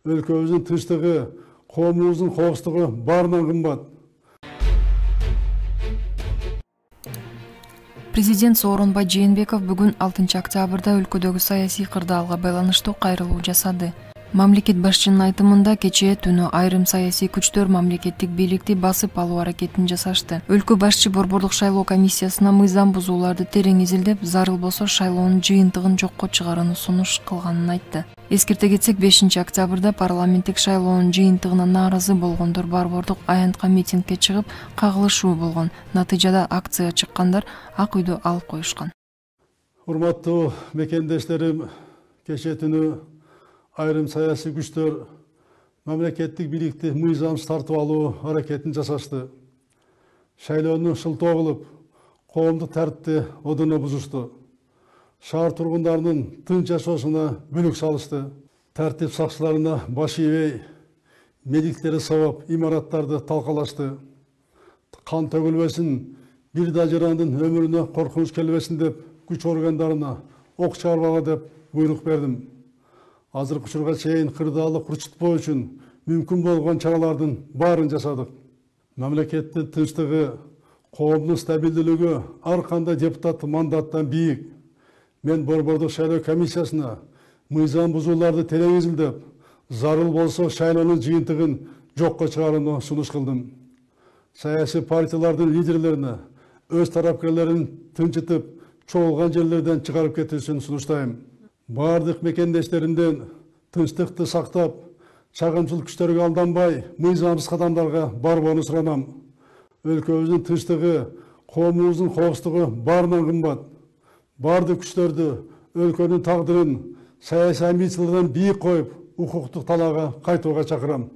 өлкөбүздүн тынчтыгы, коомубуздун коопсуздугу баарынан кымбат. Президент Сооронбай Жээнбеков бүгүн 6 октябрда өлкөдөгү саясий кырдаалга байланыштуу кайрылуу жасады. Мамлекет башчынын айтымында кечээ түнү айрым саясий күчтөр мамлекеттик бийликти басып алуу аракетин жасашты. Өлкө башчы борбордук шайлоо комиссиясына мыйзам бузууларды терең изилдеп, зарыл болсо шайлоонун жыйынтыгын жокко чыгарууну сунуш кылганын айтты. Эскерте кетсек, 5 октябрда парламенттик шайлоонун жыйынтыгына нааразы болгондор борбордук аянтка митингге чыгып, кагылышуу болгон. Натыйжада акцияга чыккандар Ак үйдү алып коюшкан. Урматтуу мекендештерим, кечээ түнү айрым саясий күчтөр мамлекеттик бийликти мыйзамсыз тартып алуу аракетин жасашты. Шайлоону шылтоо кылып, коомдук тартипти одоно бузушту. Шаар тургундарынын тынч жашоосуна бүлүк салышты. Тартип сакчыларына баш ийбей, медиктери сабап, имараттарды талкалашты. Кан төгүлбесин, бир да жарандын өмүрүнө коркунуч келбесин деп, күч органдарына ок чыгарбага деп буйрук бердим. Азыркы учурга чейин кырдаалды курчутпоо үчүн мүмкүн болгон чаралардын баарын жасадык. Мамлекеттин тынчтыгы, коомдун стабилдүүлүгү ар кандай депутат мандаттан бийик. Мен борбордук шайлоо комиссиясына мыйзам бузууларды терең изилдеп, зарыл болсо шайлоонун жыйынтыгын жокко чыгарууну сунуш кылдым. Саясий партиялардын лидерлерине өз тарапкерлерин тынчытып, чогулган жерлерден чыгарып кетүүсүн сунуштайм. Бардык мекендештеримден тынчтыкты сактап, чагымчыл күчтөргө алданбай, мыйзамсыз кадамдарга барбоону суранам. Өлкөбүздүн тынчтыгы, коомубуздун коопсуздугу баарынан кымбат. Бардык күчтөрдү, өлкөнүн тагдырын саясий амбициялардан бийик коюп, укуктук талаага кайтууга чакырам.